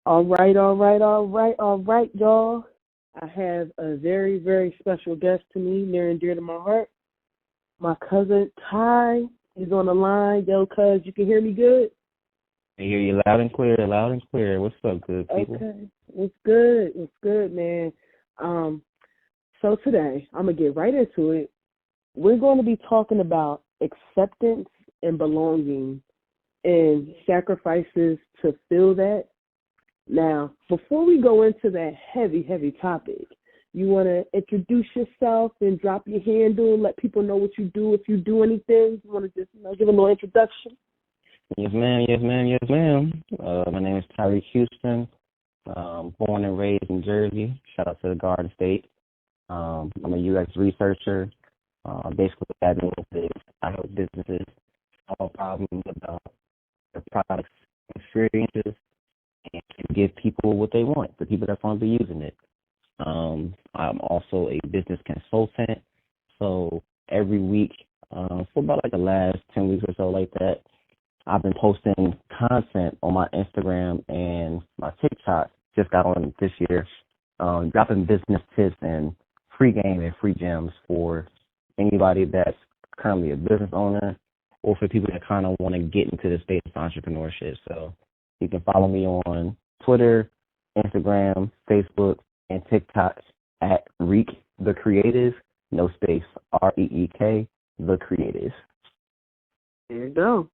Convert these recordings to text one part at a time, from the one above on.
All right, y'all. I have a very, very special guest to me, near and dear to my heart. My cousin Ty is on the line. Yo, cuz, you can hear me good? I hear you loud and clear, loud and clear. What's up, good people? Okay. What's good? What's good, man? Um, so today, I'm going to get right into it. We're going to be talking about acceptance and belonging and sacrifices to feel that. Now, before we go into that heavy, heavy topic, you want to introduce yourself and drop your handle and let people know what you do. If you do anything, you want to just give a little introduction? Yes, ma'am. Yes, ma'am. Yes, ma'am. My name is Tyreek Houston. Born and raised in Jersey. Shout out to the Garden State. I'm a UX researcher. Basically, what that means is I help businesses solve problems about their products, experiences, and can give people what they want, the people that's going to be using it. I'm also a business consultant. So every week, for about like the last 10 weeks or so like that, I've been posting content on my Instagram and my TikTok. Just got on it this year, dropping business tips and free game and free gems for anybody that's currently a business owner or for people that kind of want to get into the space of entrepreneurship. So you can follow me on Twitter, Instagram, Facebook, and TikTok at Reek the Creative, no space, REEK the Creative. There you go.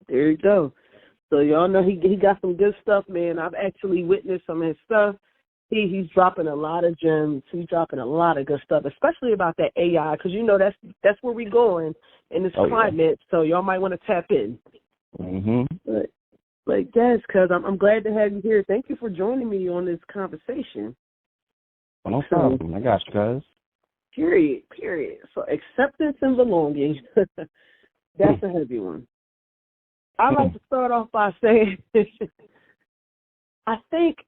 There you go. So y'all know he got some good stuff, man. I've actually witnessed some of his stuff. He's dropping a lot of gems. He's dropping a lot of good stuff, especially about that AI, because you know that's where we're going in this climate. So y'all might want to tap in. But yes, cuz I'm glad to have you here. Thank you for joining me on this conversation. Well, no problem. I got you, cuz. Period. So acceptance and belonging. That's a heavy one. I like to start off by saying I think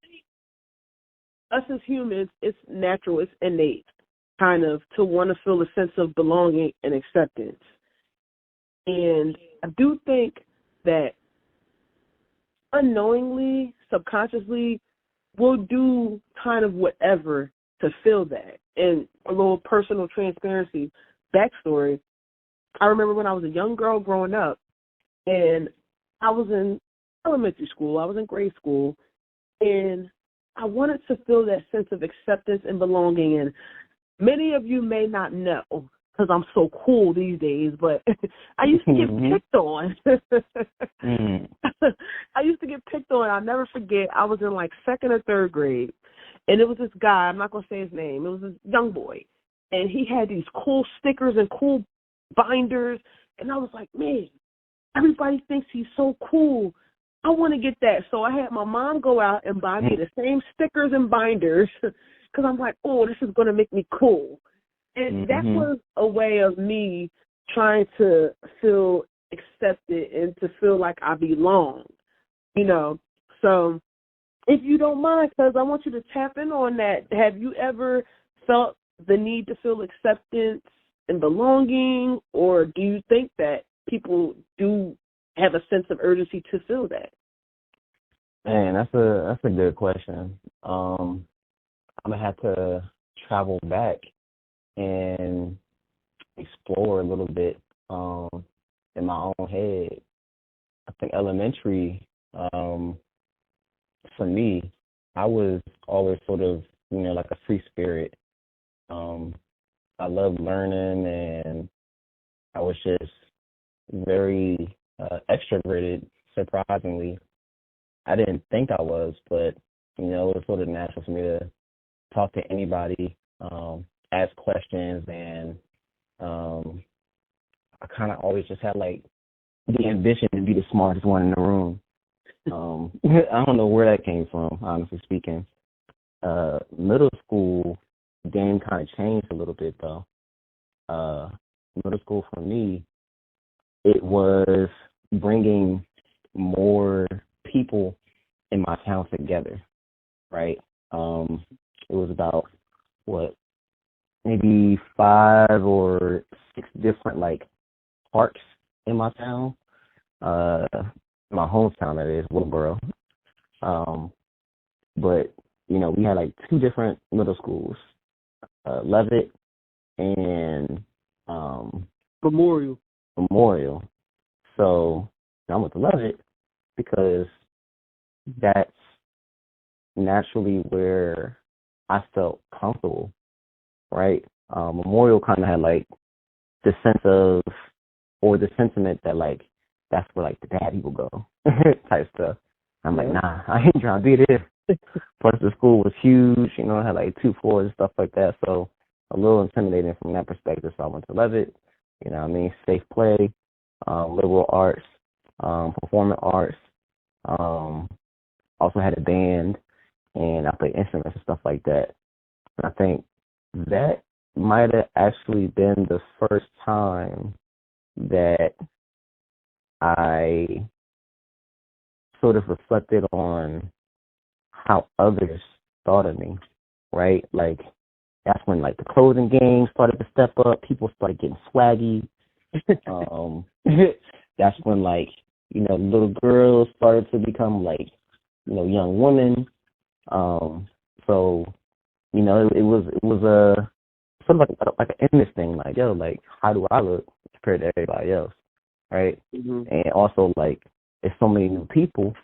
us as humans, it's natural, it's innate, kind of, to want to feel a sense of belonging and acceptance. And I do think that unknowingly, subconsciously, we'll do kind of whatever to feel that. And a little personal transparency, backstory, I remember when I was a young girl growing up, and I was in elementary school, I was in grade school, and I wanted to feel that sense of acceptance and belonging. And many of you may not know, because I'm so cool these days, but I used to get picked on. I used to get picked on. I'll never forget, I was in like second or third grade, and it was this guy, I'm not going to say his name, it was this young boy, and he had these cool stickers and cool binders, and I was like, man, everybody thinks he's so cool. I want to get that. So I had my mom go out and buy me the same stickers and binders because I'm like, oh, this is going to make me cool. And that was a way of me trying to feel accepted and to feel like I belong, you know. So if you don't mind, because I want you to tap in on that. Have you ever felt the need to feel acceptance and belonging, or do you think that people do have a sense of urgency to feel that? Man, that's a good question. I'm gonna have to travel back and explore a little bit in my own head. I think elementary, for me, I was always sort of, like a free spirit. I loved learning, and I was just very extroverted, surprisingly. I didn't think I was, but, it was sort of natural for me to talk to anybody, ask questions, and I kind of always just had, like, the ambition to be the smartest one in the room. I don't know where that came from, honestly speaking. Middle school, the game kind of changed a little bit, though. Middle school for me, it was bringing more people in my town together, right? It was about, maybe 5 or 6 different, like, parks in my town. My hometown, that is, Wilboro. but, we had like two different middle schools, Levitt and Memorial. Memorial. So I went to Levitt because that's naturally where I felt comfortable, right? Memorial kind of had like the sense of, or the sentiment that like, that's where like the bad people go type stuff. I'm like, nah, I ain't trying to be there. Plus the school was huge, it had like 2 floors and stuff like that. So a little intimidating from that perspective. So I went to Levitt, safe play, liberal arts, performing arts, also had a band, and I played instruments and stuff like that. And I think that might have actually been the first time that I sort of reflected on how others thought of me, right? Like, that's when, like, the clothing game started to step up. People started getting swaggy. That's when, like, little girls started to become, like, young women. So, it was a sort of like an image thing. Like, yo, like, how do I look compared to everybody else, right? Mm-hmm. And also, like, there's so many new people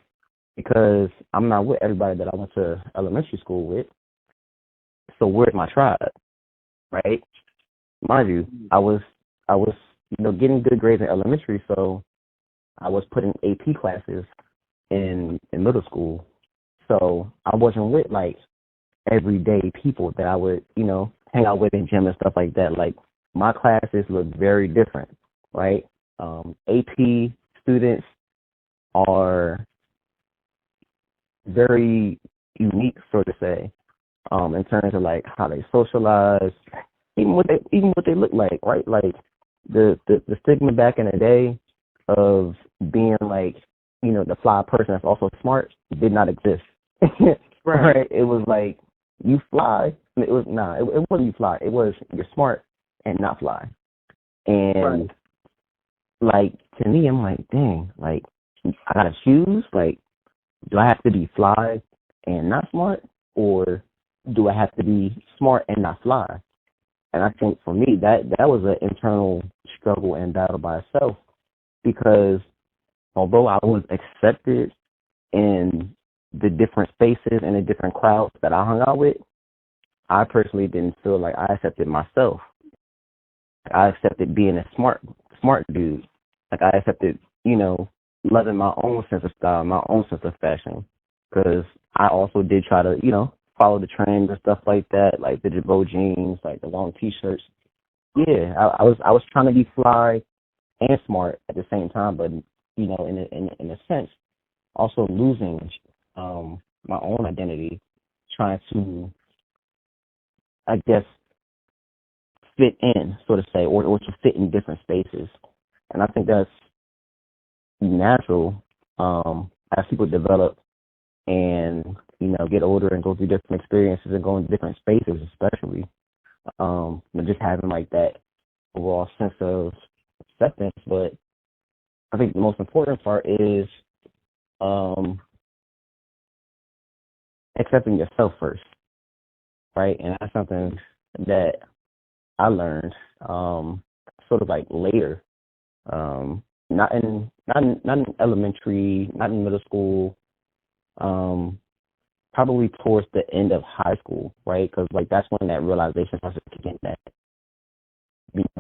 because I'm not with everybody that I went to elementary school with. So where's my tribe, right? Mind you, I was getting good grades in elementary, so I was put in AP classes in middle school. So I wasn't with like everyday people that I would, hang out with in gym and stuff like that. Like, my classes look very different, right? AP students are very unique, so to say, in terms of like how they socialize, even what they look like, right? Like the stigma back in the day of being like, the fly person that's also smart did not exist. Right? It was like, you fly. It wasn't you fly. It was you're smart and not fly. And like, to me, I'm like, dang, like, I gotta choose. Like, do I have to be fly and not smart, or do I have to be smart and not fly? And I think for me, that was an internal struggle and battle by itself, because although I was accepted in the different spaces and the different crowds that I hung out with, I personally didn't feel like I accepted myself. I accepted being a smart dude. Like, I accepted, loving my own sense of style, my own sense of fashion, because I also did try to, follow the trends and stuff like that, like the Jabot jeans, like the long T-shirts. Yeah, I was trying to be fly and smart at the same time, but in a sense, also losing my own identity, trying to, I guess, fit in, so to say, or to fit in different spaces. And I think that's natural as people develop and get older and go through different experiences and go into different spaces, especially just having like that overall sense of acceptance. But I think the most important part is accepting yourself first, right? And that's something that I learned sort of like later, not in elementary, not in middle school, probably towards the end of high school, right? Because like that's when that realization starts to kick in, that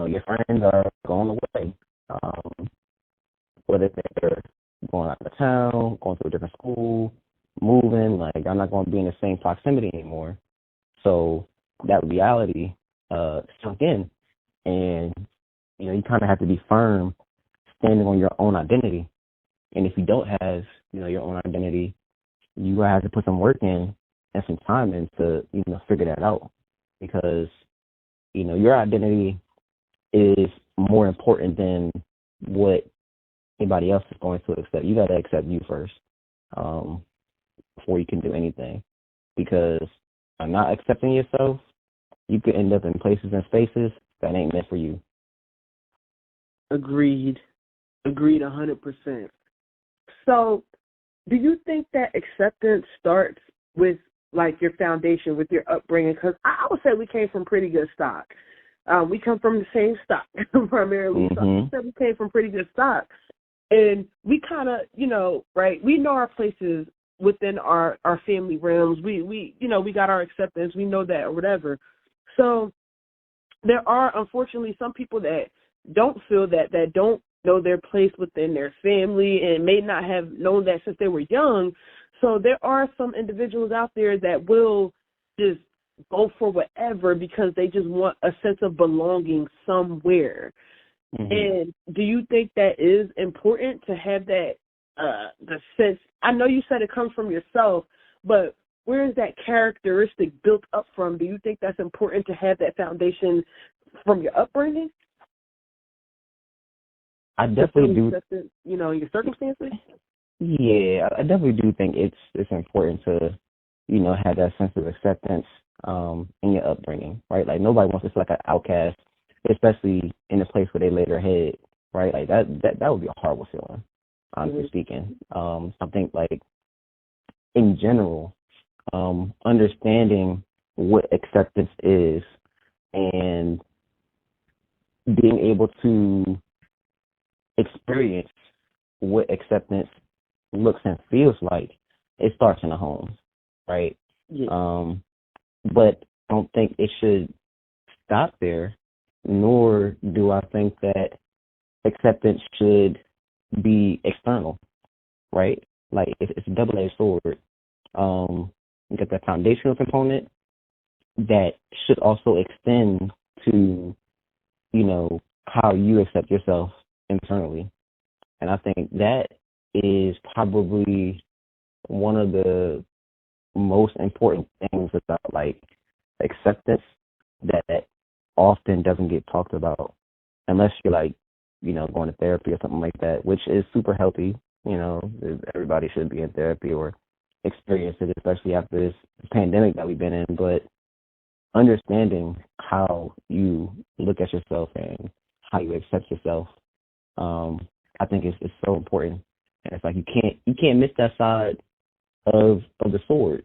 your friends are going away, whether they're going out of town, going to a different school, moving. Like, I'm not going to be in the same proximity anymore. So that reality sunk in, and you kind of have to be firm, standing on your own identity. And if you don't have your own identity, you have to put some work in and some time in to figure that out, because your identity is more important than what anybody else is going to accept. You got to accept you first before you can do anything, because by not accepting yourself, you could end up in places and spaces that ain't meant for you. Agreed 100%. So, do you think that acceptance starts with like your foundation, with your upbringing? Because I would say we came from pretty good stock. We come from the same stock primarily. So I would say we came from pretty good stock. And we kind of, right, we know our places within our family realms. We got our acceptance. We know that or whatever. So there are, unfortunately, some people that don't feel that don't know their place within their family and may not have known that since they were young. So there are some individuals out there that will just go for whatever because they just want a sense of belonging somewhere. And do you think that is important to have that, the sense? I know you said it comes from yourself, but where is that characteristic built up from? Do you think that's important to have that foundation from your upbringing? I definitely do. Your circumstances? Yeah, I definitely do think it's important to, have that sense of acceptance in your upbringing, right? Like nobody wants to feel like an outcast, especially in a place where they lay their head, right? Like that would be a horrible feeling, honestly speaking. I think like in general, understanding what acceptance is and being able to experience what acceptance looks and feels like, it starts in the home, right? Yeah. But I don't think it should stop there, nor do I think that acceptance should be external, right? Like it's a double-edged sword. You got that foundational component that should also extend to, how you accept yourself internally. And I think that is probably one of the most important things about like acceptance that often doesn't get talked about unless you're like, going to therapy or something like that, which is super healthy. Everybody should be in therapy or experience it, especially after this pandemic that we've been in. But understanding how you look at yourself and how you accept yourself, I think it's so important. And it's like you can't miss that side of the sword,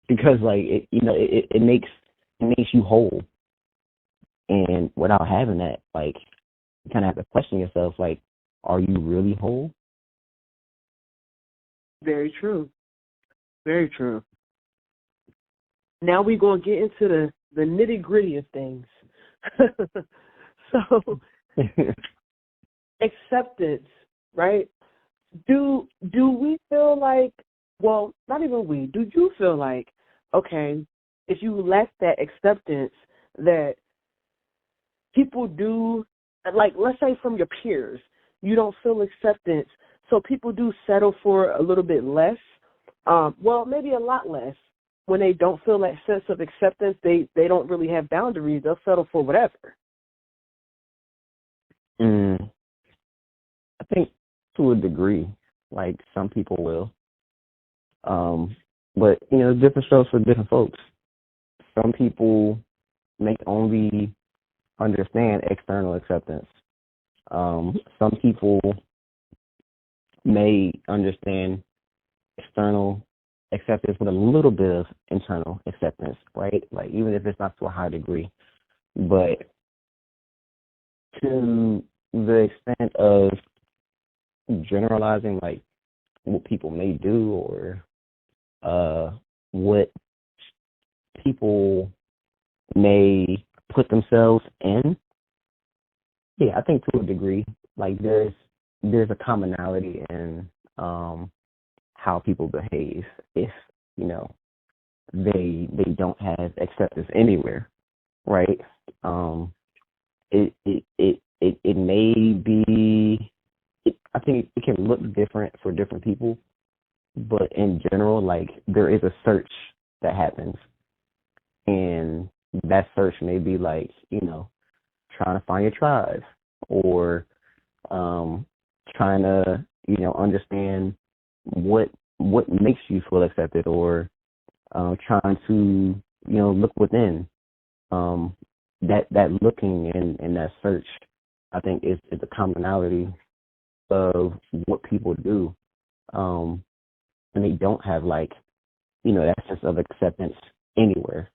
because like it makes you whole. And without having that, like you kind of have to question yourself, like, are you really whole? Very true. Very true. Now we're going to get into the nitty-gritty of things. So, acceptance, right? Do we feel like, well, not even we, do you feel like, okay, if you lack that acceptance, that people do, like, let's say from your peers, you don't feel acceptance, so people do settle for a little bit less, well, maybe a lot less. When they don't feel that sense of acceptance, they don't really have boundaries. They'll settle for whatever. I think to a degree, like some people will. But, different strokes for different folks. Some people may only understand external acceptance. Some people may understand external acceptance with a little bit of internal acceptance, right? Like even if it's not to a high degree. But to the extent of generalizing like what people may do or what people may put themselves in, yeah, I think to a degree, like there's a commonality in how people behave if they don't have acceptance anywhere, right? It may be. I think it can look different for different people, but in general, like there is a search that happens, and that search may be like trying to find your tribe or trying to understand what makes you feel accepted or trying to look within. That looking and that search, I think is a commonality of what people do, and they don't have like that sense of acceptance anywhere.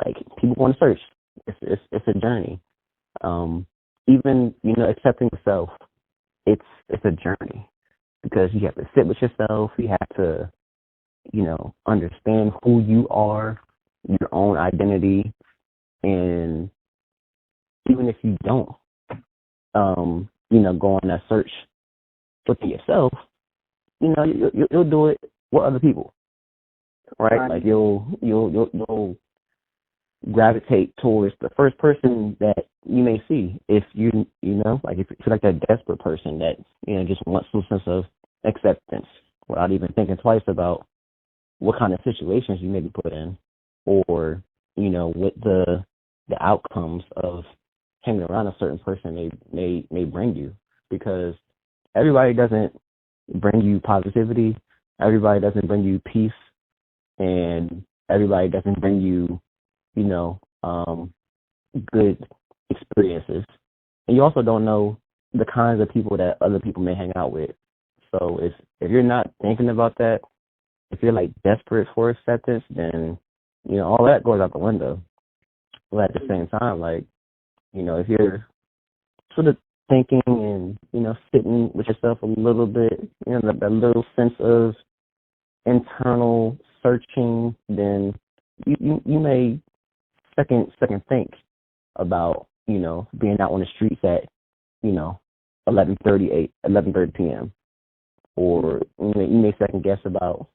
Like, people want to search. It's a journey. Even accepting yourself, it's a journey, because you have to sit with yourself. You have to understand who you are, your own identity, and even if you don't, go on that search within yourself, you'll do it with other people, right? Like, you'll gravitate towards the first person that you may see. If if you're like that desperate person that just wants some sense of acceptance without even thinking twice about what kind of situations you may be put in, or what the outcomes of hanging around a certain person may bring you, because everybody doesn't bring you positivity, everybody doesn't bring you peace, and everybody doesn't bring you good experiences. And you also don't know the kinds of people that other people may hang out with. So if you're not thinking about that, if you're like desperate for acceptance, then all that goes out the window. But at the same time, like, if you're sort of thinking and sitting with yourself a little bit, that little sense of internal searching, then you may second think about being out on the streets at 11:30 p.m. or you may second guess about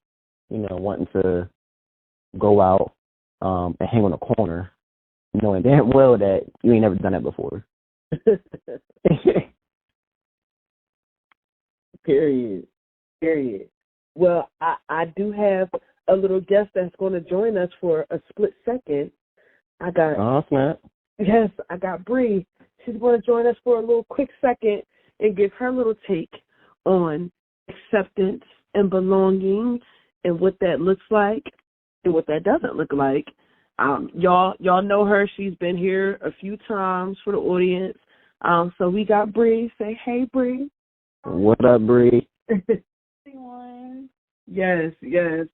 wanting to go out and hang on a corner, knowing damn well that you ain't never done that before. Period. Well, I do have a little guest that's going to join us for a split second. I got Bre. She's going to join us for a little quick second and give her little take on acceptance and belonging and what that looks like and what that doesn't look like. Y'all know her. She's been here a few times for the audience. So we got Bre. Say hey, Bre. What up, Bre? Everyone. Yes.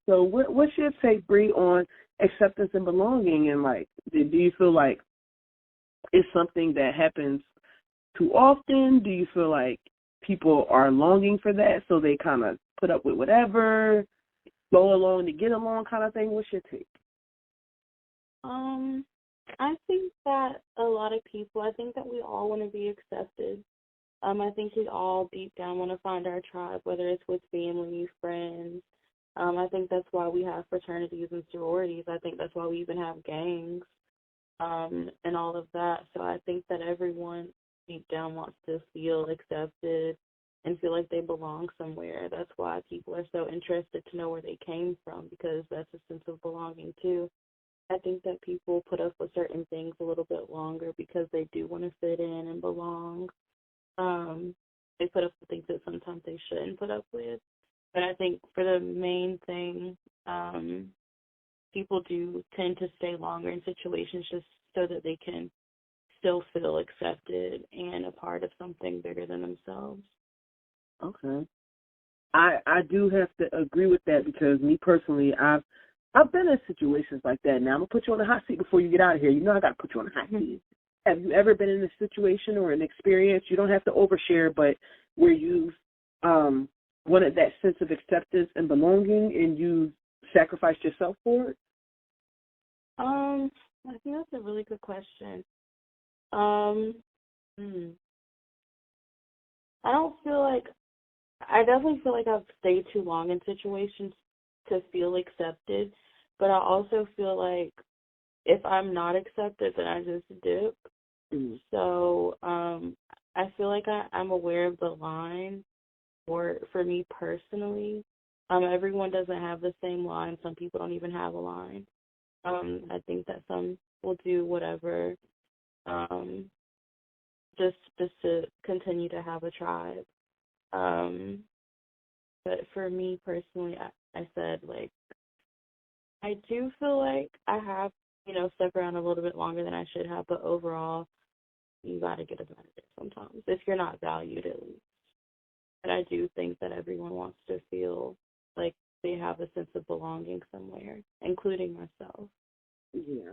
So what's your take, Bre, on acceptance and belonging? And like, do you feel like it's something that happens too often? Do you feel like people are longing for that, so they kind of put up with whatever, go along to get along kind of thing? What's your take? I think that a lot of people, I think that we all want to be accepted. I think we all deep down want to find our tribe, whether it's with family, friends. I think that's why we have fraternities and sororities. I think that's why we even have gangs, and all of that. So I think that everyone deep down wants to feel accepted and feel like they belong somewhere. That's why people are so interested to know where they came from, because that's a sense of belonging too. I think that people put up with certain things a little bit longer because they do want to fit in and belong. They put up with things that sometimes they shouldn't put up with. But I think for the main thing, people do tend to stay longer in situations just so that they can still feel accepted and a part of something bigger than themselves. Okay. I do have to agree with that, because me personally, I've been in situations like that. Now I'm gonna put you on the hot seat before you get out of here. I gotta put you on the hot seat. Have you ever been in a situation or an experience, you don't have to overshare, but where you've wanted that sense of acceptance and belonging and you sacrificed yourself for it? I think that's a really good question. I definitely feel like I've stayed too long in situations to feel accepted, but I also feel like if I'm not accepted, then I just dip. So I feel like I'm aware of the line for me personally. Everyone doesn't have the same line. Some people don't even have a line. I think that some will do whatever just to continue to have a tribe. But for me personally, I said, like, I do feel like I have, stuck around a little bit longer than I should have, but overall, you got to get a benefit sometimes, if you're not valued at least. But I do think that everyone wants to feel like they have a sense of belonging somewhere, including myself. Yeah,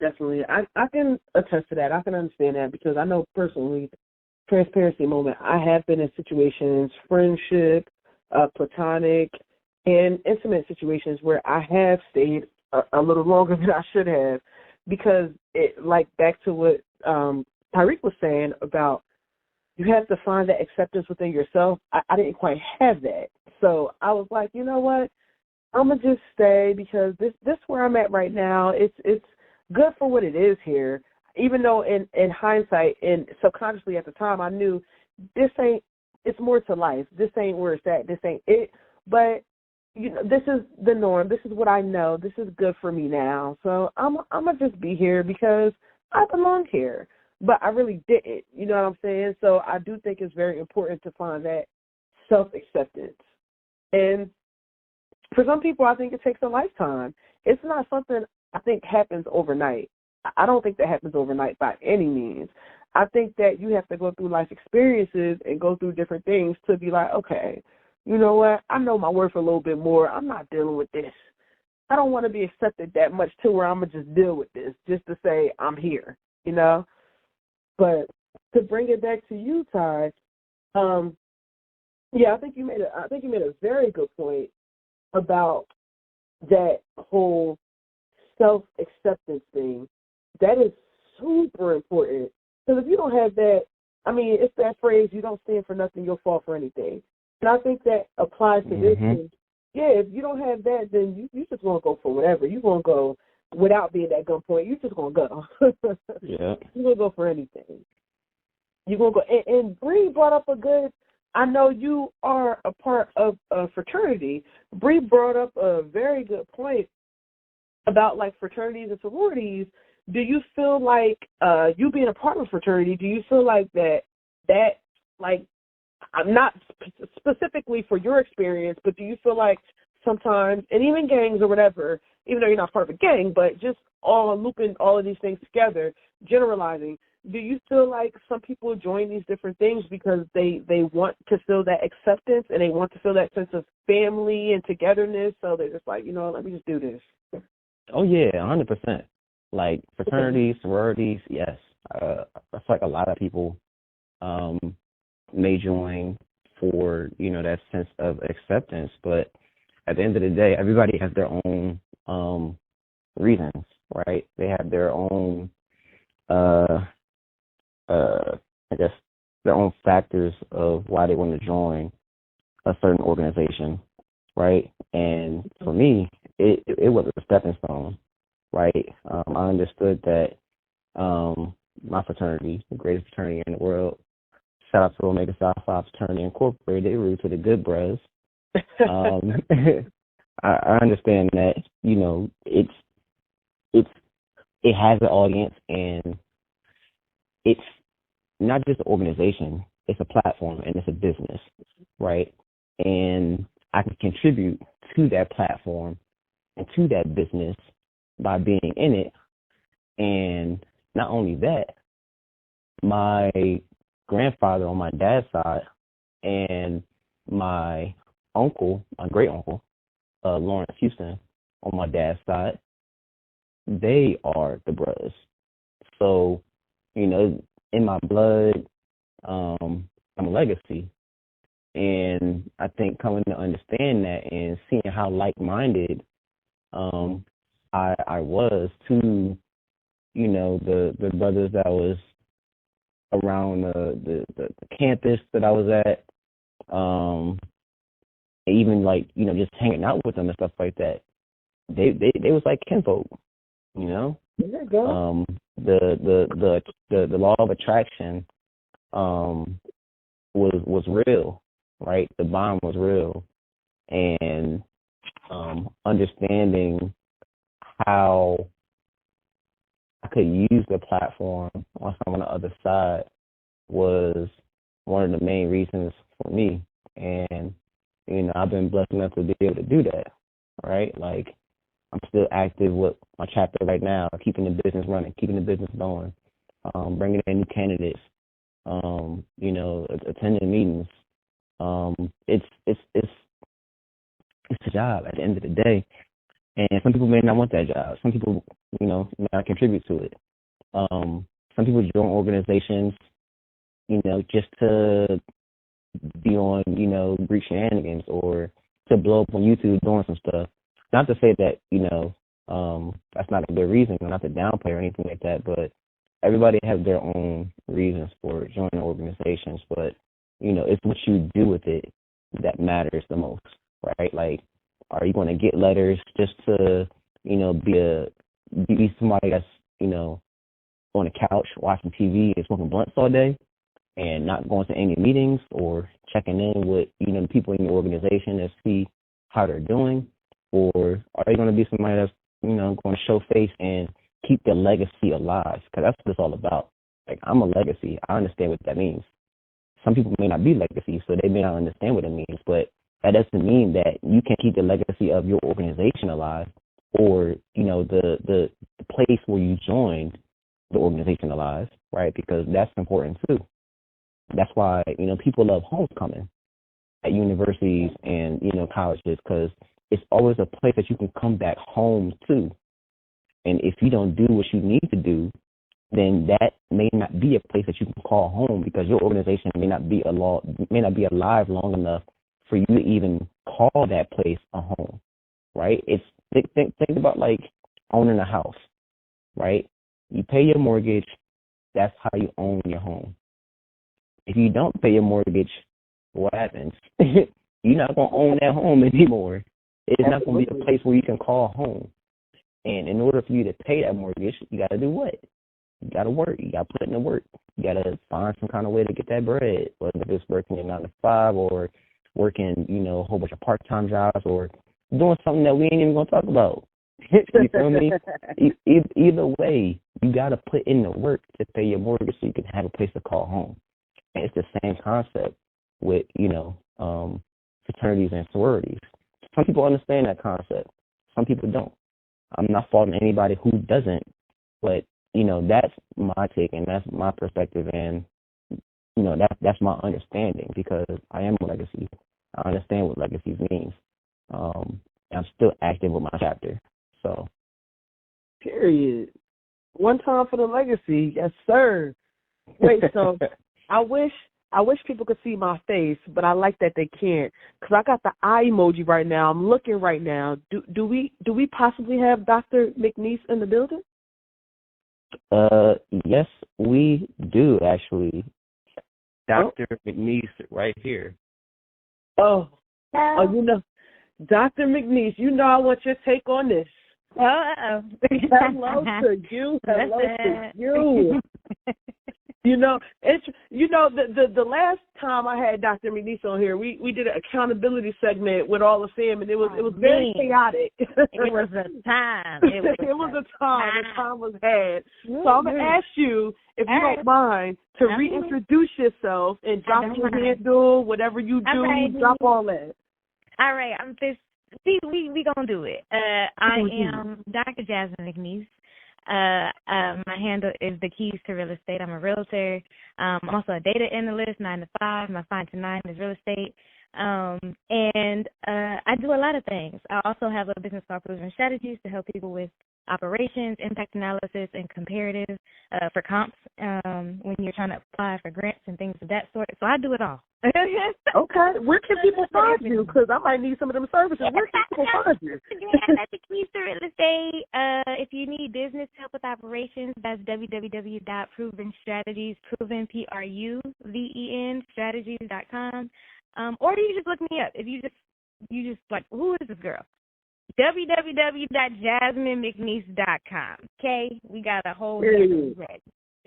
definitely. I can attest to that. I can understand that because I know personally, transparency moment, I have been in situations, friendship, platonic, and intimate situations where I have stayed a little longer than I should have because it, like, back to what Tyreek was saying about you have to find that acceptance within yourself. I didn't quite have that. So I was like, you know what? I'm gonna just stay because this where I'm at right now. It's good for what it is here. Even though in hindsight and subconsciously at the time I knew this ain't. It's more to life. This ain't where it's at. This ain't it. But you know, this is the norm. This is what I know. This is good for me now. So I'm gonna just be here because I belong here. But I really didn't. You know what I'm saying? So I do think it's very important to find that self acceptance. And for some people, I think it takes a lifetime. It's not something I think happens overnight. I don't think that happens overnight by any means. I think that you have to go through life experiences and go through different things to be like, okay, you know what? I know my worth a little bit more. I'm not dealing with this. I don't want to be accepted that much to where I'm going to just deal with this just to say I'm here, you know? But to bring it back to you, Ty, yeah, I think you made a very good point about that whole self-acceptance thing. That is super important. Because if you don't have that, I mean, it's that phrase, you don't stand for nothing, you'll fall for anything. And I think that applies to this thing. Yeah, if you don't have that, then you just going to go for whatever. You're going to go without being at gunpoint. You're just going to go. Yeah. You're going to go for anything. You're going to go. And Bree brought up a good, I know you are a part of a fraternity. Bree brought up a very good point about, like, fraternities and sororities. Do you feel like you being a part of a fraternity, do you feel like that, like, I'm not specifically for your experience, but do you feel like sometimes, and even gangs or whatever, even though you're not part of a gang, but just all looping all of these things together, generalizing, do you feel like some people join these different things because they want to feel that acceptance and they want to feel that sense of family and togetherness, so they're just like, you know, let me just do this? Oh, yeah, 100%. Like, fraternities, sororities, yes. I feel like a lot of people may join for, you know, that sense of acceptance, but at the end of the day, everybody has their own reasons, right? They have their own, I guess, their own factors of why they want to join a certain organization, right? And for me, it was a stepping stone, right? I understood that my fraternity, the greatest fraternity in the world, shout out to Omega Psi Phi Fraternity Incorporated, they root to the good bros. I understand that, you know, it has an audience, and it's not just an organization, it's a platform and it's a business, right? And I can contribute to that platform and to that business by being in it. And not only that, my grandfather on my dad's side and my uncle, my great uncle, Lawrence Houston, on my dad's side, they are the brothers. So, you know, in my blood, I'm a legacy. And I think coming to understand that and seeing how like-minded I was to, you know, the brothers that was around the campus that I was at, even, like, you know, just hanging out with them and stuff like that. They was like kinfolk, you know. There you go. The law of attraction was real, right? The bond was real, and understanding how I could use the platform on someone on the other side was one of the main reasons for me. And, you know, I've been blessed enough to be able to do that, right? Like, I'm still active with my chapter right now, keeping the business running, keeping the business going, bringing in new candidates, you know, attending meetings. It's It's a job at the end of the day. And some people may not want that job. Some people, may not contribute to it. Some people join organizations, just to be on, Greek shenanigans or to blow up on YouTube doing some stuff. Not to say that, that's not a good reason, not to downplay or anything like that, but everybody has their own reasons for joining organizations. But, it's what you do with it that matters the most, right? Like, are you going to get letters just to, be somebody that's, on the couch watching TV and smoking blunts all day and not going to any meetings or checking in with, the people in your organization to see how they're doing? Or are you going to be somebody that's, going to show face and keep the legacy alive? Because that's what it's all about. Like, I'm a legacy. I understand what that means. Some people may not be legacy, so they may not understand what it means, but that doesn't mean that you can keep the legacy of your organization alive or, the place where you joined the organization alive, right? Because that's important too. That's why, people love homecoming at universities and, colleges, because it's always a place that you can come back home to. And if you don't do what you need to do, then that may not be a place that you can call home, because your organization may not be alive long enough for you to even call that place a home, right? It's think about like owning a house, right? You pay your mortgage, that's how you own your home. If you don't pay your mortgage, what happens? You're not going to own that home anymore. It's not going to be a place where you can call home. And in order for you to pay that mortgage, you got to do what? You got to work. You got to put in the work. You got to find some kind of way to get that bread, whether it's working a 9 to 5 or working, a whole bunch of part-time jobs or doing something that we ain't even going to talk about. You feel me? Either way, you got to put in the work to pay your mortgage so you can have a place to call home. And it's the same concept with, fraternities and sororities. Some people understand that concept. Some people don't. I'm not faulting anybody who doesn't, but, that's my take and that's my perspective, and, that's my understanding, because I am a legacy. I understand what legacy means. I'm still active with my chapter. So. Period. One time for the legacy. Yes, sir. Wait, so I wish people could see my face, but I like that they can't, because I got the eye emoji right now. I'm looking right now. Do we possibly have Dr. McNeese in the building? Yes, we do, actually. Dr. McNeese right here. Oh, Dr. McNeese, I want your take on this. Oh, Hello to you. Hello to you. It's the last time I had Dr. McNeese on here, we did an accountability segment with all the fam, and it was very chaotic. It was a time. It was a time. The time was had. So I'm gonna ask you, if you don't mind, to reintroduce yourself and drop your handle, whatever you do, drop all that. All right, we gonna do it. I am Dr. Jaz and Bre. My handle is The Keys to Real Estate. I'm a realtor. I'm also a data analyst, 9 to 5. My 5 to 9 is real estate. And I do a lot of things. I also have a business called Proven Strategies to help people with operations, impact analysis, and comparative for comps when you're trying to apply for grants and things of that sort. So I do it all. Okay. Where can people find you? Because I might need some of them services. Where can people find you? At The Keys to Real Estate. If you need business help with operations, that's www.provenstrategies, proven, P-R-U-V-E-N, strategies.com. Or you just look me up. If you just like, who is this girl? www.jasminemcneese.com. Okay? We got a whole ready.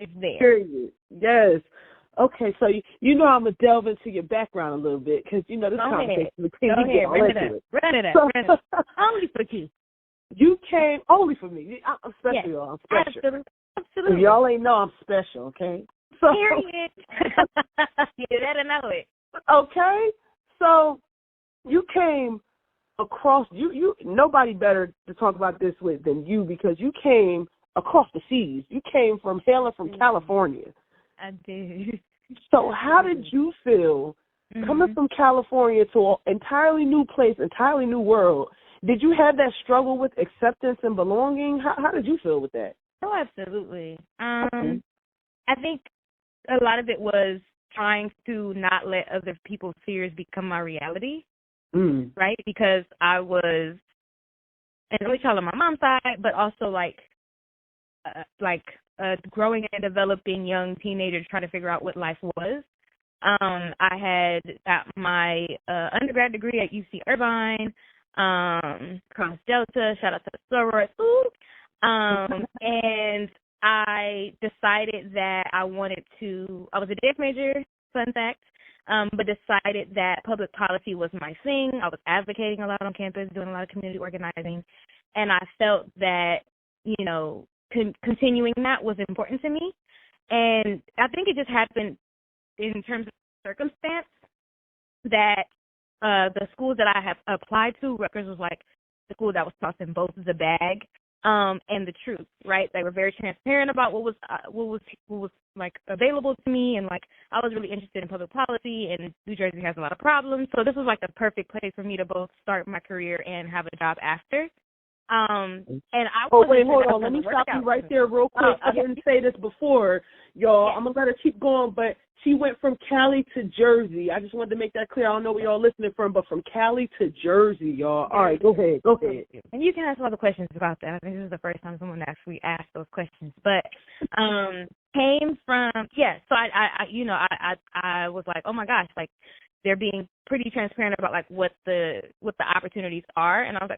It's there. Period. Yes. Okay, so I'm going to delve into your background a little bit, because, this conversation between you. Run it up. Only for you. You came only for me. I'm special, y'all. I'm special. Absolutely. If y'all ain't know, I'm special, okay? So, period. You better know it. Okay? So, you came across, you nobody better to talk about this with than you, because you came across the seas. You came hailing from California. I did. So how did you feel coming from California to an entirely new place, entirely new world, did you have that struggle with acceptance and belonging? How did you feel with that? Oh, absolutely. I think a lot of it was trying to not let other people's fears become my reality, right? Because I was an only child on my mom's side, but also like growing and developing young teenager trying to figure out what life was. I had got my undergrad degree at UC Irvine, Cross Delta, shout out to the sorors, and I decided that I was a dance major, fun fact, but decided that public policy was my thing. I was advocating a lot on campus, doing a lot of community organizing, and I felt that, continuing that was important to me. And I think it just happened in terms of circumstance that the schools that I have applied to, Rutgers was like the school that was tossing both the bag and the truth, right? They were very transparent about what was like available to me, and like I was really interested in public policy, and New Jersey has a lot of problems, so this was like the perfect place for me to both start my career and have a job after. And I wait, hold on. Let me stop you right there real quick. I didn't say this before, y'all. I'm going to let her keep going, but she went from Cali to Jersey. I just wanted to make that clear. I don't know where y'all listening from, but from Cali to Jersey, y'all. All right, go ahead. And you can ask other questions about that. I think this is the first time someone actually asked those questions. But came from, so I was like, oh my gosh, like they're being pretty transparent about like what the opportunities are. And I was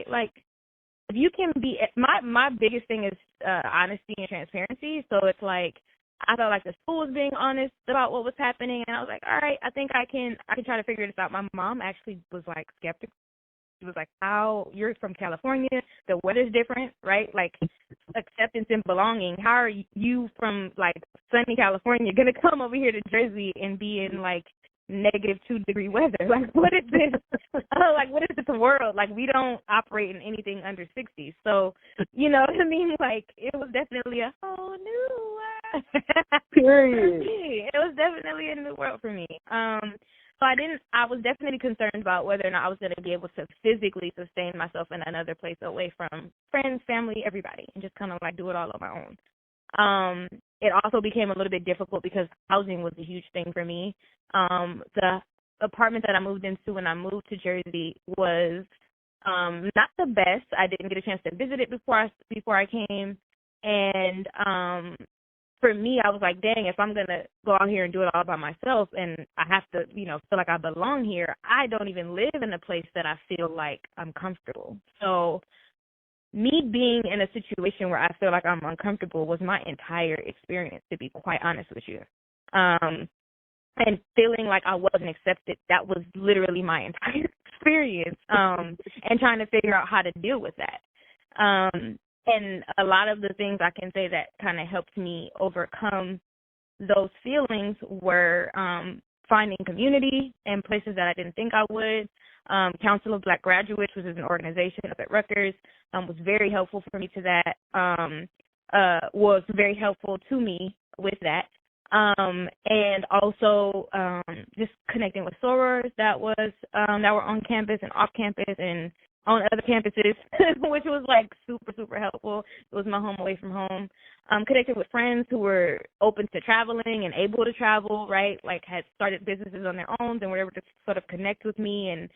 like, if you can be, my biggest thing is honesty and transparency. So it's like I felt like the school was being honest about what was happening, and I was like, all right, I think I can try to figure this out. My mom actually was like skeptical. She was like, how, you're from California, the weather's different, right? Like acceptance and belonging. How are you from like sunny California gonna come over here to Jersey and be in like -2-degree weather? Like, what is this? What is this world? Like, we don't operate in anything under 60. So, you know what I mean? Like, it was definitely a whole new world. Period. For me. It was definitely a new world for me. So I was definitely concerned about whether or not I was going to be able to physically sustain myself in another place away from friends, family, everybody, and just kind of like do it all on my own. It also became a little bit difficult because housing was a huge thing for me. The apartment that I moved into when I moved to Jersey was not the best. I didn't get a chance to visit it before I came, and for me, I was like, dang, if I'm gonna go out here and do it all by myself, and I have to, feel like I belong here, I don't even live in a place that I feel like I'm comfortable. So me being in a situation where I feel like I'm uncomfortable was my entire experience, to be quite honest with you. And feeling like I wasn't accepted, that was literally my entire experience, and trying to figure out how to deal with that. And a lot of the things I can say that kind of helped me overcome those feelings were finding community in places that I didn't think I would. Council of Black Graduates, which is an organization up at Rutgers, was very helpful for me to that, was very helpful to me with that. And also just connecting with sorors that were on campus and off campus and on other campuses, which was like super, super helpful. It was my home away from home. Connected with friends who were open to traveling and able to travel, right? Like had started businesses on their own and were able to sort of connect with me and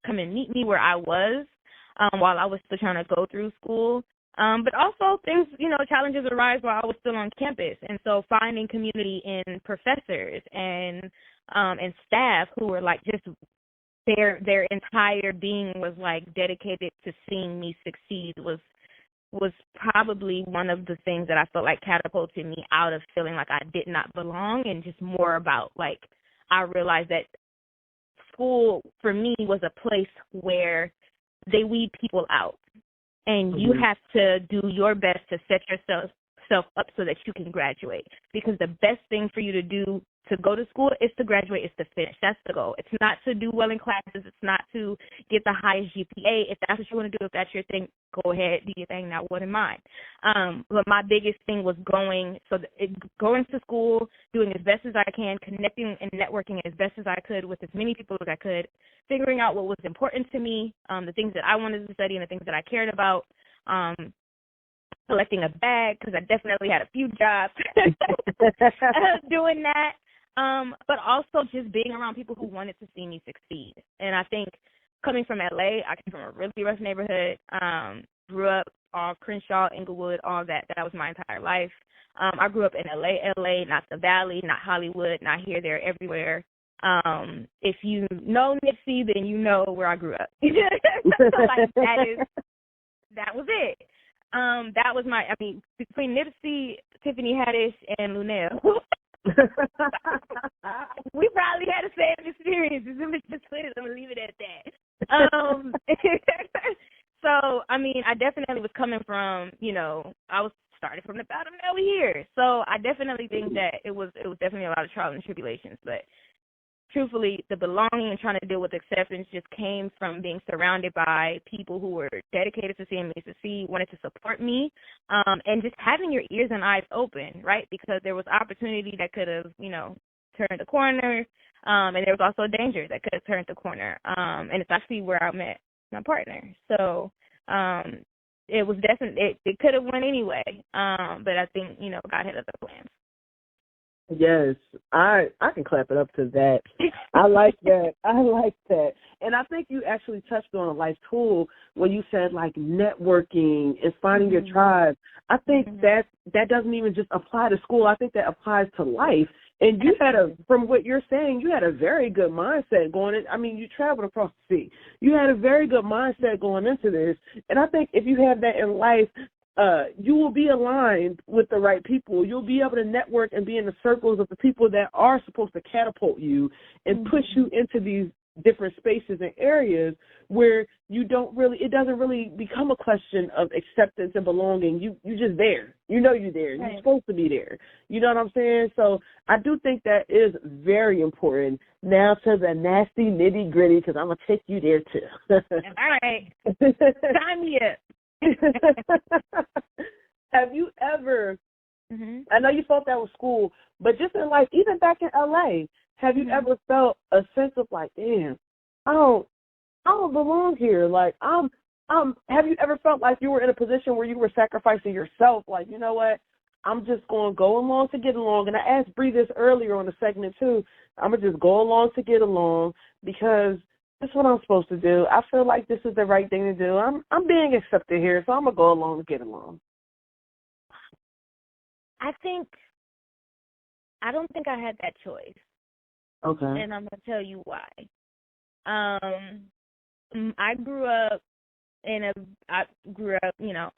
come and meet me where I was while I was still trying to go through school. But also things, challenges arise while I was still on campus. And so finding community in professors and staff who were like just their entire being was like dedicated to seeing me succeed was probably one of the things that I felt like catapulted me out of feeling like I did not belong, and just more about like I realized that school for me was a place where they weed people out. And you have to do your best to set yourself up so that you can graduate. Because the best thing for you to do to go to school is to graduate, is to finish. That's the goal. It's not to do well in classes. It's not to get the highest GPA. If that's what you want to do, if that's your thing, go ahead, do your thing. That wasn't mine. But my biggest thing was going to school, doing as best as I can, connecting and networking as best as I could with as many people as I could, figuring out what was important to me, the things that I wanted to study and the things that I cared about, collecting a bag, because I definitely had a few jobs doing that. But also just being around people who wanted to see me succeed. And I think coming from LA, I came from a really rough neighborhood, grew up all Crenshaw, Inglewood, all that. That was my entire life. I grew up in LA, not the Valley, not Hollywood, not here, there, everywhere. If you know Nipsey, then you know where I grew up. Like, that was it. That was between Nipsey, Tiffany Haddish, and Lunel. We probably had the same experiences. I'm gonna leave it at that. So I definitely was coming from, I was started from the bottom. Now we're here. So I definitely think that it was definitely a lot of trials and tribulations. But truthfully, the belonging and trying to deal with acceptance just came from being surrounded by people who were dedicated to seeing me succeed, wanted to support me, and just having your ears and eyes open, right? Because there was opportunity that could have, turned the corner, and there was also danger that could have turned the corner. And it's actually where I met my partner. So it was definitely, it could have went anyway, but I think, God had other plans. Yes, I can clap it up to that. I like that. And I think you actually touched on a life tool when you said, like, networking and finding your tribe. I think that doesn't even just apply to school. I think that applies to life. And you from what you're saying, you had a very good mindset going in. You traveled across the sea. You had a very good mindset going into this. And I think if you have that in life, you will be aligned with the right people. You'll be able to network and be in the circles of the people that are supposed to catapult you and push you into these different spaces and areas where it doesn't really become a question of acceptance and belonging. You're just there. You're there. Right. You're supposed to be there. You know what I'm saying? So I do think that is very important. Now to the nasty nitty gritty, because I'm going to take you there too. All right. Sign me up. Have you ever, I know you thought that was school, but just in life, even back in LA, have you ever felt a sense of like, damn, I don't belong here? Like, have you ever felt like you were in a position where you were sacrificing yourself? Like, you know what? I'm just going to go along to get along. And I asked Bre this earlier on the segment too. I'm going to just go along to get along because that's what I'm supposed to do. I feel like this is the right thing to do. I'm being accepted here, so I'm going to go along to get along. I don't think I had that choice. Okay. And I'm going to tell you why. I grew up,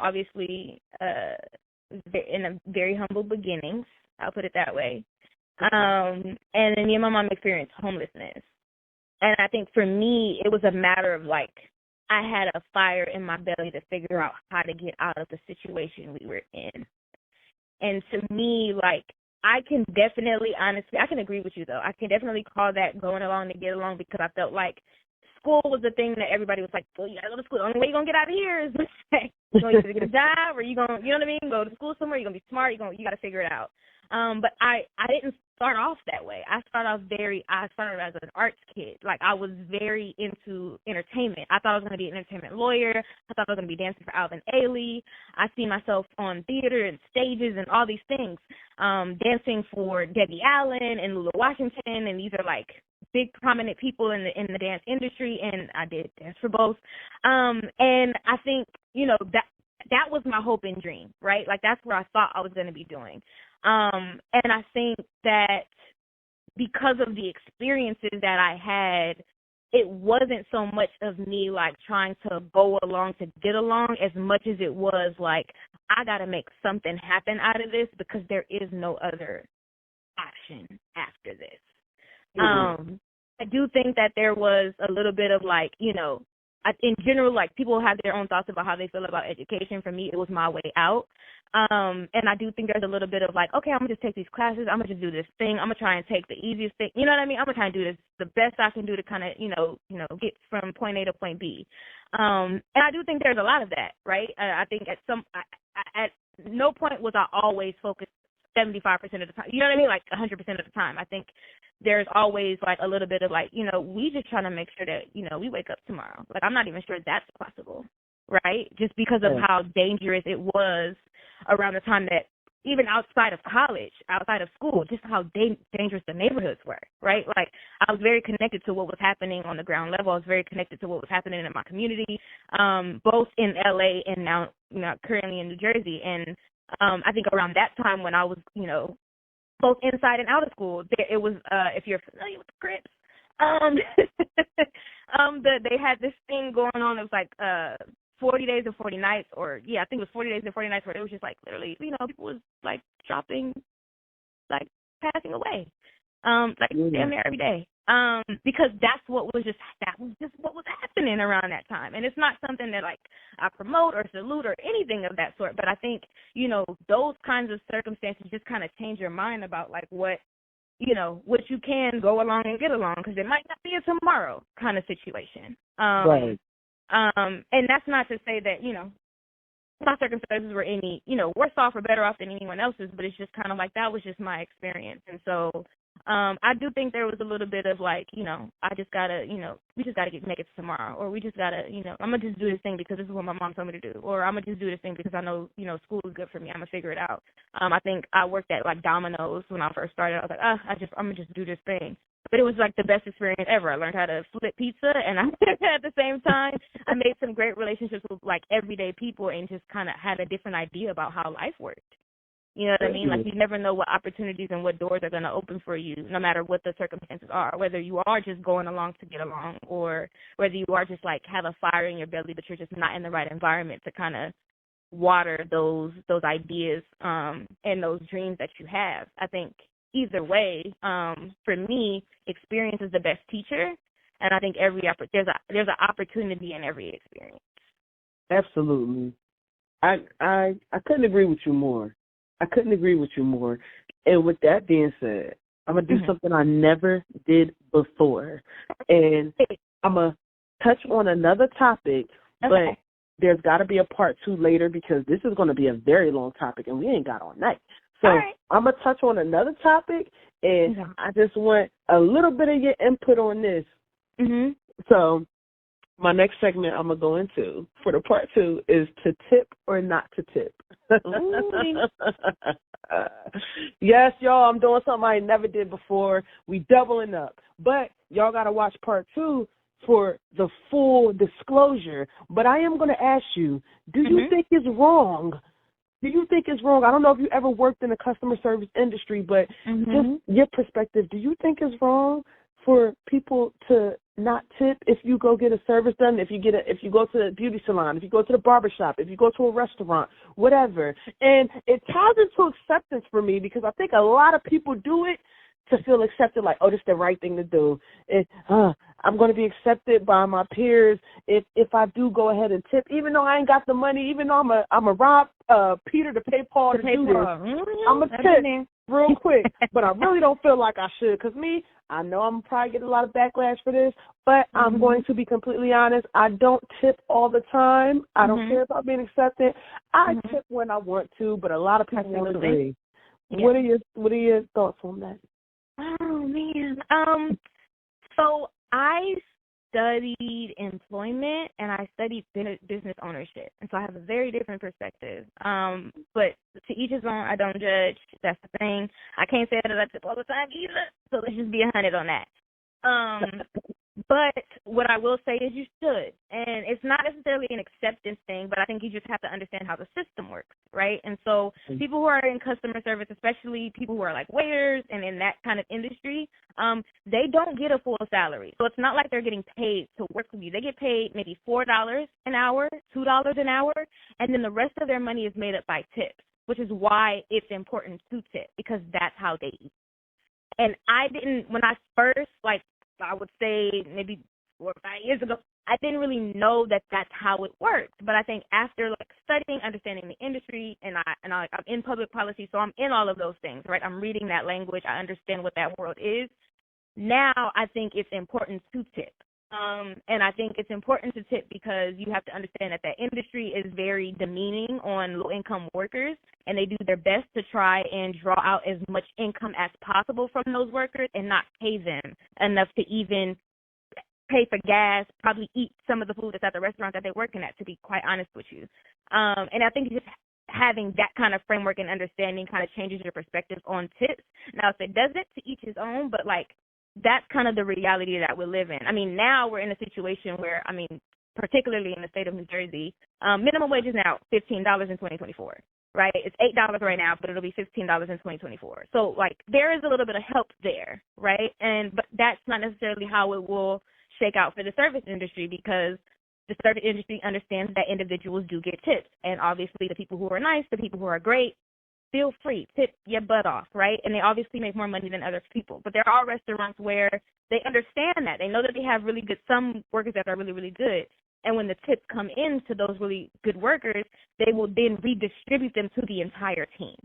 obviously in a very humble beginnings. I'll put it that way. And then me and my mom experienced homelessness. And I think for me, it was a matter of, like, I had a fire in my belly to figure out how to get out of the situation we were in. And to me, like, I can definitely, honestly, I can agree with you, though. I can definitely call that going along to get along because I felt like school was the thing that everybody was like, well, you got to go to school. The only way you're going to get out of here is you going to get a job or you going to, you know what I mean, go to school somewhere. You're going to be smart. You got to figure it out. But I didn't start off that way. I started as an arts kid. Like, I was very into entertainment. I thought I was going to be an entertainment lawyer. I thought I was going to be dancing for Alvin Ailey. I see myself on theater and stages and all these things, dancing for Debbie Allen and Lula Washington, and these are like big prominent people in the dance industry, and I did dance for both. And I think, that was my hope and dream, right? Like, that's where I thought I was going to be doing. And I think that because of the experiences that I had, it wasn't so much of me, like, trying to go along to get along as much as it was, like, I got to make something happen out of this because there is no other option after this. I do think that there was a little bit of, like, in general, like, people have their own thoughts about how they feel about education. For me, it was my way out. And I do think there's a little bit of like, okay, I'm going to just take these classes. I'm going to just do this thing. I'm going to try and take the easiest thing. You know what I mean? I'm going to try and do this the best I can do to kind of, get from point A to point B. And I do think there's a lot of that, right? I think at no point was I always focused 75% of the time. You know what I mean? Like 100% of the time. I think there's always like a little bit of like, we just trying to make sure that, we wake up tomorrow. Like, I'm not even sure that's possible, right? Just because of how dangerous it was around the time that, even outside of college, outside of school, just how dangerous the neighborhoods were, right? Like, I was very connected to what was happening on the ground level. I was very connected to what was happening in my community, both in LA and now, currently in New Jersey. And I think around that time when I was, both inside and out of school, it was, if you're familiar with the Crips, they had this thing going on. It was like 40 days and 40 nights, or I think it was 40 days and 40 nights, where it was just like literally, people was like dropping, like passing away, damn near every day. Because that was just what was happening around that time. And it's not something that like I promote or salute or anything of that sort, but I think, those kinds of circumstances just kind of change your mind about like what you can go along and get along, because it might not be a tomorrow kind of situation. Right. And that's not to say that, my circumstances were any, worse off or better off than anyone else's, but it's just kind of like that was just my experience. And so I do think there was a little bit of like, I just got to, we just got to make it to tomorrow, or we just got to, I'm going to just do this thing because this is what my mom told me to do, or I'm going to just do this thing because I know, school is good for me. I'm going to figure it out. I think I worked at like Domino's when I first started. I was like, I'm going to just do this thing. But it was like the best experience ever. I learned how to flip pizza, and at the same time, I made some great relationships with like everyday people, and just kind of had a different idea about how life worked. You know what I mean? Like, you never know what opportunities and what doors are going to open for you, no matter what the circumstances are, whether you are just going along to get along, or whether you are just like have a fire in your belly, but you're just not in the right environment to kind of water those ideas and those dreams that you have. I think either way, for me, experience is the best teacher, and I think there's an opportunity in every experience. Absolutely. I couldn't agree with you more. And with that being said, I'm going to do something I never did before. And I'm going to touch on another topic, but there's got to be a part 2 later, because this is going to be a very long topic, and we ain't got all night. So I'm going to touch on another topic, and I just want a little bit of your input on this. Mm-hmm. So my next segment I'm going to go into for the part 2 is to tip or not to tip. Yes, y'all, I'm doing something I never did before. We doubling up. But y'all got to watch part 2 for the full disclosure. But I am going to ask you, do you think it's wrong? I don't know if you ever worked in the customer service industry, but just your perspective, do you think it's wrong for people to not tip if you go get a service done, if you go to the beauty salon, if you go to the barbershop, if you go to a restaurant, whatever? And it ties into acceptance for me, because I think a lot of people do it to feel accepted, like, oh, this is the right thing to do. I'm going to be accepted by my peers if I do go ahead and tip, even though I ain't got the money, even though I'm a rob Peter to pay Paul to do this. I'm going to tip real quick, but I really don't feel like I should, because I know I'm probably get a lot of backlash for this, but I'm going to be completely honest. I don't tip all the time. I don't care about being accepted. I tip when I want to, but a lot of people won't agree. Yeah. What are your thoughts on that? Oh, man. So I studied employment and I studied business ownership, and so I have a very different perspective. But to each his own. I don't judge. That's the thing. I can't say that I tip all the time either, so let's just be 100 on that. But what I will say is you should. And it's not necessarily an acceptance thing, but I think you just have to understand how the system works, right? And so people who are in customer service, especially people who are like waiters and in that kind of industry, they don't get a full salary. So it's not like they're getting paid to work with you. They get paid maybe $4 an hour, $2 an hour, and then the rest of their money is made up by tips, which is why it's important to tip, because that's how they eat. And when I first, I would say maybe 4 or 5 years ago, I didn't really know that that's how it worked. But I think after like studying, understanding the industry, and I'm in public policy, so I'm in all of those things, right? I'm reading that language. I understand what that world is. Now I think it's important to tip. And I think it's important to tip because you have to understand that industry is very demeaning on low-income workers, and they do their best to try and draw out as much income as possible from those workers and not pay them enough to even pay for gas, probably eat some of the food that's at the restaurant that they're working at, to be quite honest with you. And I think just having that kind of framework and understanding kind of changes your perspective on tips. Now, if it doesn't, to each his own, but like that's kind of the reality that we live in. I mean, now we're in a situation where, I mean, particularly in the state of New Jersey, minimum wage is now $15 in 2024. Right? It's $8 right now, but it'll be $15 in 2024. So, like, there is a little bit of help there, right? But that's not necessarily how it will shake out for the service industry, because the service industry understands that individuals do get tips. And obviously the people who are nice, the people who are great, feel free, tip your butt off, right? And they obviously make more money than other people. But there are restaurants where they understand that. They know that they have really good, some workers that are really, really good. And when the tips come in to those really good workers, they will then redistribute them to the entire team,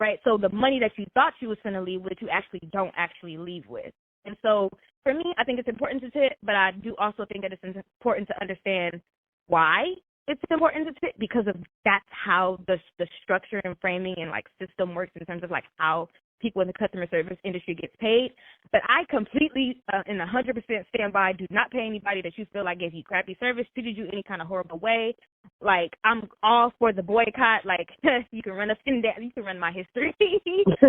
right? So the money that you thought you was going to leave with, you actually don't actually leave with. And so for me, I think it's important to tip, but I do also think that it's important to understand why it's important to tip, because of that's how the structure and framing and like system works in terms of like how people in the customer service industry gets paid. But I completely and 100% stand by, do not pay anybody that you feel like gave you crappy service, treated you any kind of horrible way. Like, I'm all for the boycott. Like, you can run us in that, you can run my history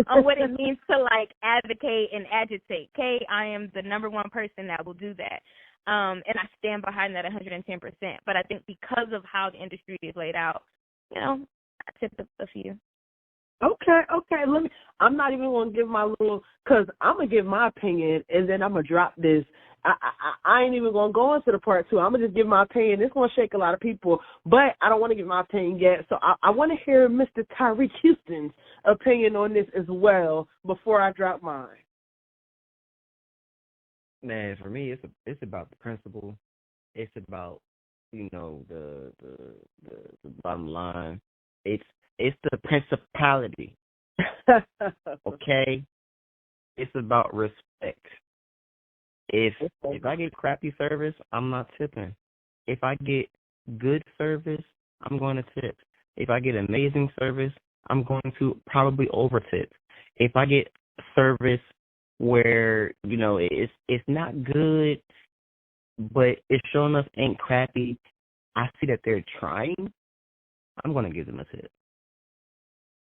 on what it means to like advocate and agitate. Okay, I am the number one person that will do that. And I stand behind that 110%. But I think because of how the industry is laid out, you know, I tipped a few. Okay. I'm not even going to give my little, because I'm going to give my opinion, and then I'm going to drop this. I ain't even going to go into the part two. I'm going to just give my opinion. It's going to shake a lot of people, but I don't want to give my opinion yet. So I want to hear Mr. Tyreek Houston's opinion on this as well before I drop mine. Man, for me, it's about the principle. It's about, you know, the bottom line. It's the principality. Okay? It's about respect. If I get crappy service, I'm not tipping. If I get good service, I'm going to tip. If I get amazing service, I'm going to probably over tip. If I get service where, you know, it's not good, but it's showing us ain't crappy, I see that they're trying, I'm going to give them a tip.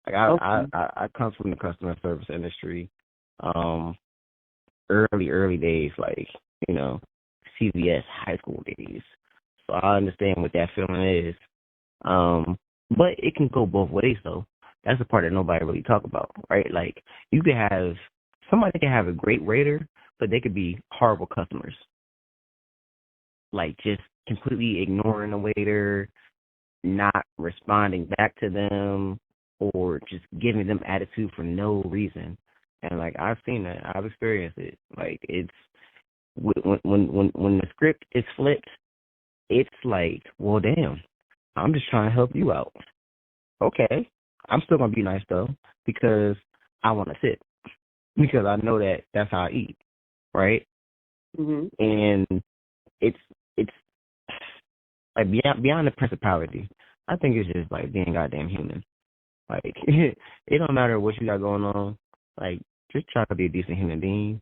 Like I come from the customer service industry, early days, like, you know, CVS high school days. So I understand what that feeling is. But it can go both ways, though. That's the part that nobody really talk about, right? Like, you could have somebody can have a great waiter, but they could be horrible customers. Like, just completely ignoring the waiter, not responding back to them, or just giving them attitude for no reason. And like, I've seen that, I've experienced it. Like, it's when the script is flipped, it's like, well, damn, I'm just trying to help you out. Okay, I'm still gonna be nice though, because I want to tip, because I know that that's how I eat, right? Mm-hmm. And it's like beyond the principality. I think it's just like being goddamn human. Like, it don't matter what you got going on. Like, just try to be a decent human being,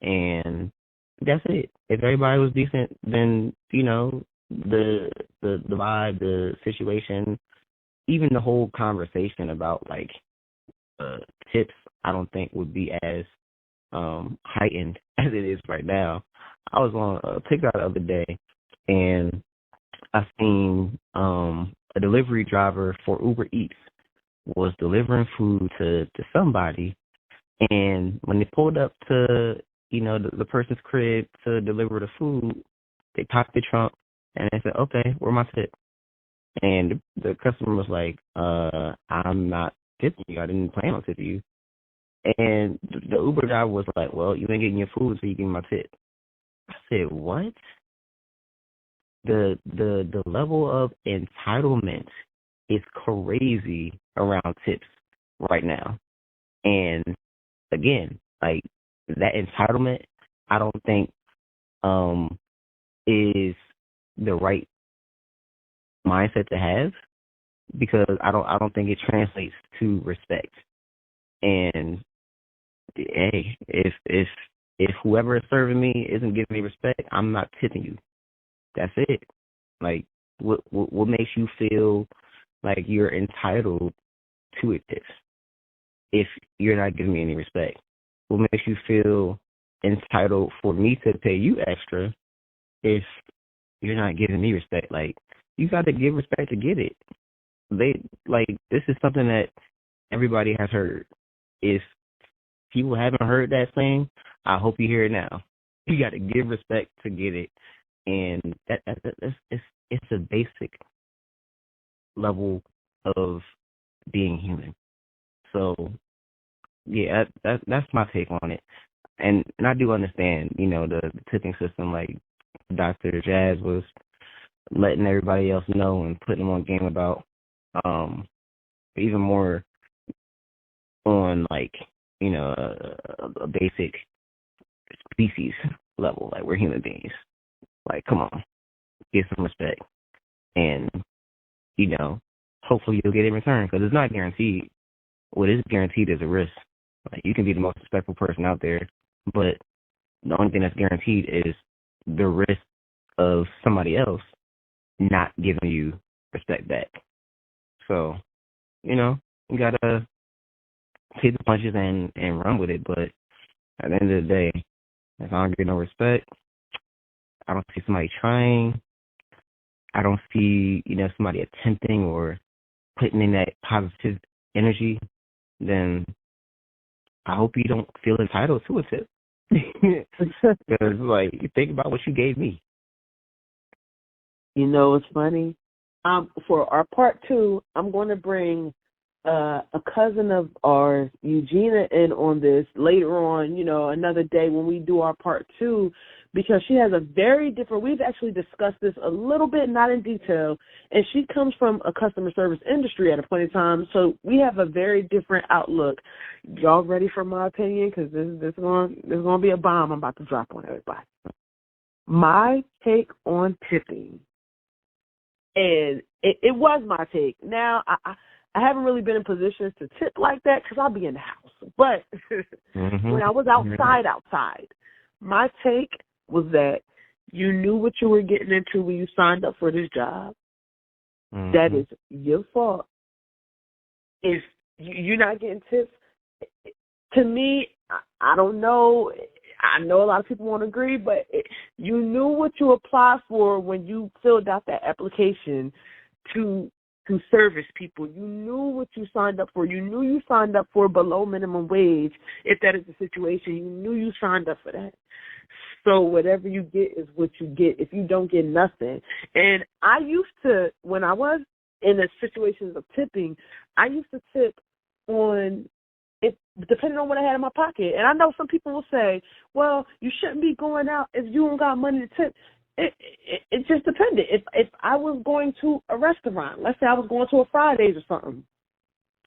and that's it. If everybody was decent, then, you know, the vibe, the situation, even the whole conversation about like tips, I don't think would be as heightened as it is right now. I was on TikTok the other day, and I seen a delivery driver for Uber Eats was delivering food to somebody, and when they pulled up to, you know, the person's crib to deliver the food, they popped the trunk and they said, okay, where's my tip? And the customer was like, I'm not tipping you. I didn't plan on tipping you. And the Uber driver was like, well, you ain't getting your food, so you give me my tip. I said, what? the level of entitlement is crazy around tips right now. And again, like that entitlement, I don't think is the right mindset to have, because I don't think it translates to respect. And hey, if whoever is serving me isn't giving me respect, I'm not tipping you. That's it. Like, what makes you feel like you're entitled to a tip if you're not giving me any respect? What makes you feel entitled for me to pay you extra if you're not giving me respect? Like, you got to give respect to get it. This is something that everybody has heard. If people haven't heard that saying, I hope you hear it now. You got to give respect to get it, and it's a basic level of being human. So, yeah, that's my take on it. And I do understand, the tipping system, like Dr. Jazz was letting everybody else know and putting them on game about, even more on, like, a basic species level. Like, we're human beings. Like, come on, get some respect. And, hopefully you'll get it in return, because it's not guaranteed. What is guaranteed is a risk. Like, you can be the most respectful person out there, but the only thing that's guaranteed is the risk of somebody else not giving you respect back. So, you gotta take the punches and run with it. But at the end of the day, if I don't get no respect, I don't see somebody trying, I don't see, somebody attempting or putting in that positive energy, then I hope you don't feel entitled to a tip. Because, like, you think about what you gave me. It's funny. For our part 2, I'm going to bring a cousin of ours, Eugenia, in on this later on, another day when we do our part 2, because she has a very different, we've actually discussed this a little bit, not in detail, and she comes from a customer service industry at a point in time, so we have a very different outlook. Y'all ready for my opinion? Because this is going to be a bomb I'm about to drop on everybody. My take on tipping, and it was my take. Now, I haven't really been in positions to tip like that because I'll be in the house. But when I was outside, my take was that you knew what you were getting into when you signed up for this job. That is your fault. If you're not getting tips, to me, I don't know. I know a lot of people won't agree, but you knew what you applied for when you filled out that application to service people. You knew what you signed up for. You knew you signed up for below minimum wage, if that is the situation. You knew you signed up for that. So whatever you get is what you get. If you don't get nothing. And I used to, when I was in the situations of tipping, I used to tip on it depending on what I had in my pocket. And I know some people will say, well, you shouldn't be going out if you don't got money to tip. It just depended. If I was going to a restaurant, let's say I was going to a Fridays or something,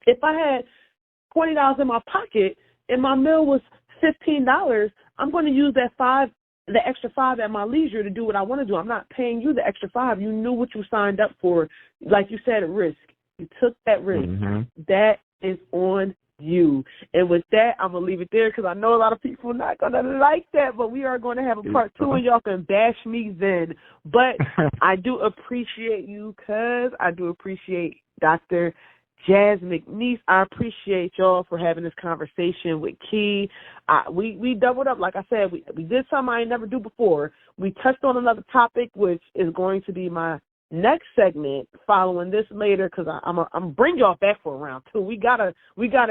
if I had $20 in my pocket and my meal was $15, I'm going to use the extra $5 at my leisure to do what I want to do. I'm not paying you the extra $5. You knew what you signed up for. Like you said, a risk. You took that risk. That is on you. And with that, I'm going to leave it there because I know a lot of people are not going to like that, but we are going to have a part 2 and y'all can bash me then. But I do appreciate you, cuz I do appreciate Dr. Jazz McNeese. I appreciate y'all for having this conversation with Key. We doubled up. Like I said, we did something I ain't never do before. We touched on another topic, which is going to be my next segment following this later, because I'm bring y'all back for round 2. We gotta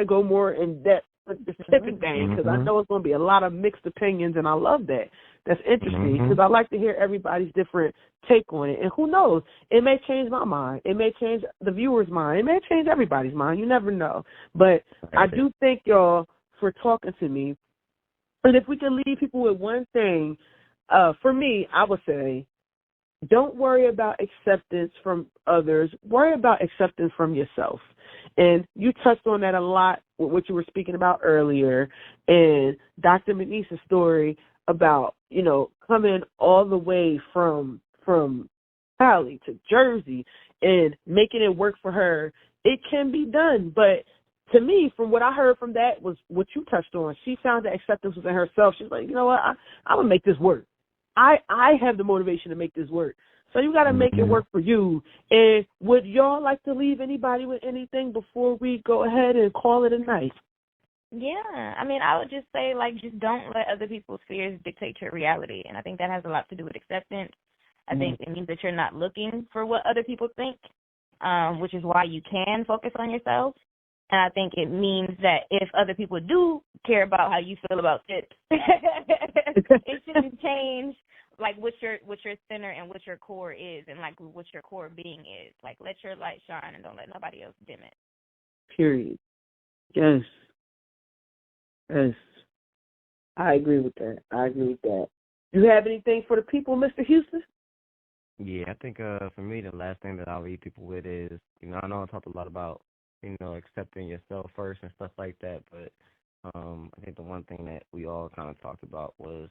go more in depth with this tipping thing, because I know it's going to be a lot of mixed opinions, and I love that. That's interesting, because I like to hear everybody's different take on it. And who knows, it may change my mind. It may change the viewer's mind. It may change everybody's mind. You never know. But I do thank y'all for talking to me. And if we can leave people with one thing, for me, I would say, don't worry about acceptance from others. Worry about acceptance from yourself. And you touched on that a lot with what you were speaking about earlier, and Dr. McNeese's story about, coming all the way from Cali to Jersey and making it work for her. It can be done. But to me, from what I heard from that was what you touched on. She found that acceptance within herself. She's like, you know what, I'm going to make this work. I have the motivation to make this work. So you got to make it work for you. And would y'all like to leave anybody with anything before we go ahead and call it a night? Yeah, I mean, I would just say, just don't let other people's fears dictate your reality. And I think that has a lot to do with acceptance. I think it means that you're not looking for what other people think, which is why you can focus on yourself. And I think it means that if other people do care about how you feel about tips, it shouldn't change what your center and what your core is, and what your core being is. Let your light shine and don't let nobody else dim it. Period. Yes. Yes. I agree with that. You have anything for the people, Mr. Houston? Yeah, I think for me, the last thing that I'll leave people with is, I know I talked a lot about, accepting yourself first and stuff like that, but I think the one thing that we all kind of talked about was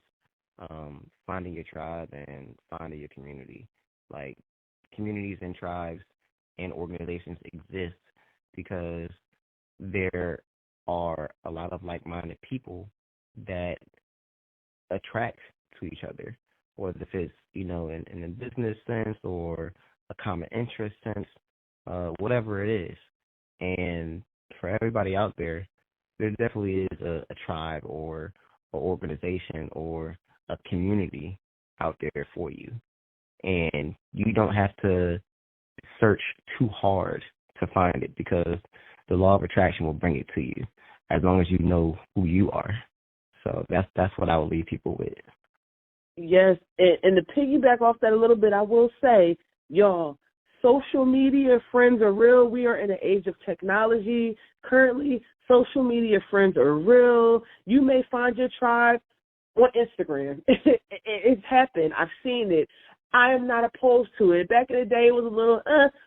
finding your tribe and finding your community. Communities and tribes and organizations exist because there are a lot of like-minded people that attract to each other, whether if it's, in a business sense or a common interest sense, whatever it is. And for everybody out there, there definitely is a tribe or an organization or a community out there for you. And you don't have to search too hard to find it, because the law of attraction will bring it to you as long as you know who you are. So that's what I will leave people with. Yes, and to piggyback off that a little bit, I will say, y'all, social media friends are real. We are in an age of technology. Currently, social media friends are real. You may find your tribe on Instagram. It's happened. I've seen it. I am not opposed to it. Back in the day, it was a little,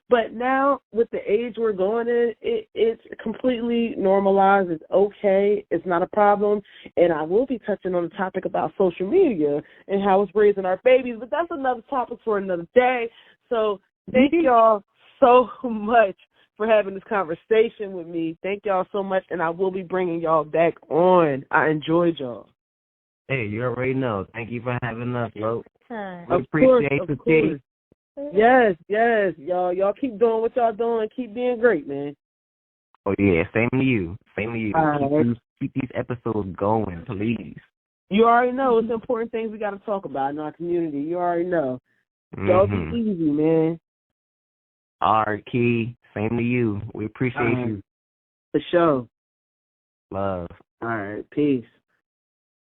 but now with the age we're going in, it's completely normalized. It's okay. It's not a problem. And I will be touching on the topic about social media and how it's raising our babies, but that's another topic for another day. So thank y'all so much for having this conversation with me. Thank y'all so much, and I will be bringing y'all back on. I enjoyed y'all. Hey, you already know. Thank you for having us, bro. We appreciate the Yes. Y'all keep doing what y'all doing. Keep being great, man. Oh, yeah. Same to you. Keep these episodes going, please. You already know. It's important things we got to talk about in our community. You already know. Y'all be easy, man. All right, Key. Same to you. We appreciate you. For sure. Love. All right. Peace.